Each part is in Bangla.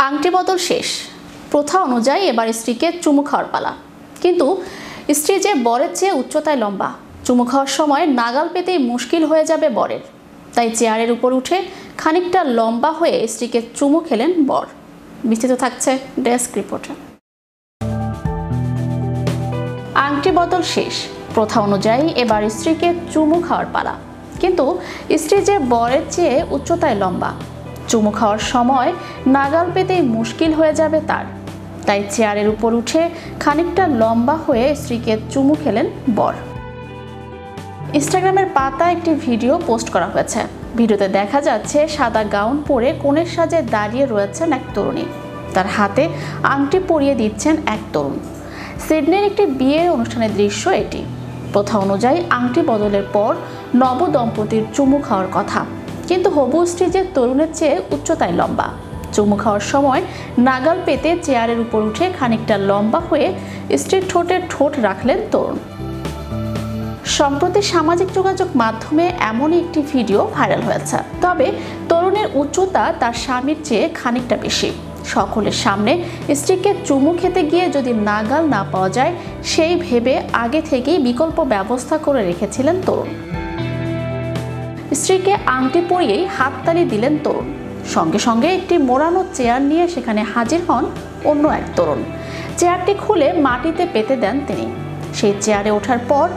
আংটি বদল শেষ। প্রথা অনুযায়ী এবার স্ত্রীকে চুমু খাওয়ার পালা। কিন্তু স্ত্রী যে বরের চেয়ে উচ্চতায় লম্বা, চুমু খাওয়ার সময় নাগাল পেতেই মুশকিল হয়ে যাবে বরের। তাই চেয়ারের উপর উঠে খানিকটা লম্বা হয়ে স্ত্রীকে চুমু খেলেন বর। বিস্তারিত থাকছে ডেস্ক রিপোর্টে। আংটি বদল শেষ। প্রথা অনুযায়ী এবার স্ত্রীকে চুমু খাওয়ার পালা। কিন্তু স্ত্রী যে বরের চেয়ে উচ্চতায় লম্বা, চুমু খাওয়ার সময় নাগাল পেতেই মুশকিল হয়ে যাবে তার। তাই চেয়ারের উপর উঠে খানিকটা লম্বা হয়ে স্ত্রীকে চুমু খেলেন বর। ইনস্টাগ্রামের পাতায় একটি ভিডিও পোস্ট করা হয়েছে। ভিডিওতে দেখা যাচ্ছে সাদা গাউন পরে কনের সাজে দাঁড়িয়ে রয়েছেন এক তরুণী। তার হাতে আংটি পরিয়ে দিচ্ছেন এক তরুণ। সিডনির একটি বিয়ের অনুষ্ঠানের দৃশ্য এটি। প্রথা অনুযায়ী আংটি বদলের পর নব দম্পতির চুমু খাওয়ার কথা, কিন্তু হবু স্ত্রী যে তরুণের চেয়ে উচ্চতায় লম্বা, চুমু খাওয়ার সময় নাগাল পেতে চেয়ারের উপর উঠে খানিকটা লম্বা হয়ে স্ত্রীর ঠোঁটে ঠোঁট রাখলেন তরুণ। সম্প্রতি সামাজিক যোগাযোগ মাধ্যমে এমনই একটি ভিডিও ভাইরাল হয়েছে। তবে তরুণের উচ্চতা তার স্বামীর চেয়ে খানিকটা বেশি। সকলের সামনে স্ত্রীকে চুমু খেতে গিয়ে যদি নাগাল না পাওয়া যায়, সেই ভেবে আগে থেকেই বিকল্প ব্যবস্থা করে রেখেছিলেন তরুণ। স্ত্রীকে আংটি পরিয়েই হাততালি দিলেন তরুণ। সঙ্গে সঙ্গে একটি মোড়ানো চেয়ার নিয়ে সেখানে হাজির হন অন্য এক তরুণ। চেয়ারটি খুলে মাটিতে পেতে দেন তিনি। সেই চেয়ারে ওঠার পর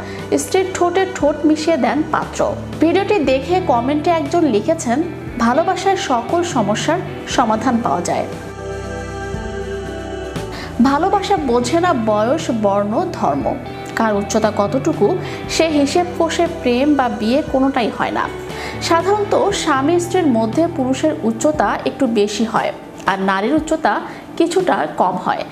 স্ত্রীর ঠোঁটে ঠোঁট মিশিয়ে দেন পাত্র। ভিডিওটি দেখে কমেন্টে একজন লিখেছেন, ভালোবাসায় সকল সমস্যার সমাধান পাওয়া যায়। ভালোবাসা বোঝে না বয়স, বর্ণ, ধর্ম, কার উচ্চতা কতটুকু সে হিসেব কষে প্রেম বা বিয়ে কোনোটাই হয় না। সাধারণত স্বামী স্ত্রীর মধ্যে পুরুষের উচ্চতা একটু বেশি হয় আর নারীর উচ্চতা কিছুটা কম হয়।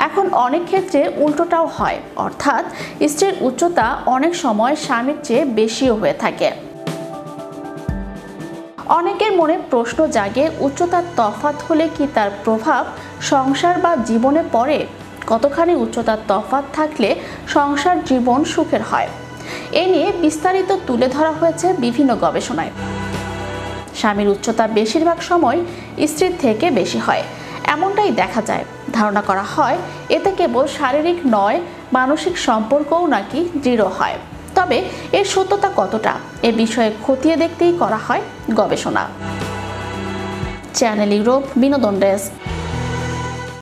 এখন অনেক ক্ষেত্রে উল্টোটাও হয়, অর্থাৎ স্ত্রীর উচ্চতা অনেক সময় স্বামীর চেয়ে বেশিও হয়ে থাকে। অনেকের মনে প্রশ্ন জাগে, উচ্চতার তফাৎ হলে কি তার প্রভাব সংসার বা জীবনে পড়ে? কতখানি উচ্চতার তফাৎ থাকলে সংসার জীবন সুখের হয়? এ নিয়ে বিস্তারিত তুলে ধরা হয়েছে বিভিন্ন গবেষণায়। স্বামীর উচ্চতা বেশিরভাগ সময় স্ত্রীর থেকে বেশি হয়, এমনটাই দেখা যায়। ধারণা করা হয় এতে কেবল শারীরিক নয়, মানসিক সম্পর্কও নাকি দৃঢ় হয়। তবে এর সত্যতা কতটা, এ বিষয়ে খতিয়ে দেখতেই করা হয় গবেষণা। চ্যানেল ইউরোপ বিনোদন ডেস্ক।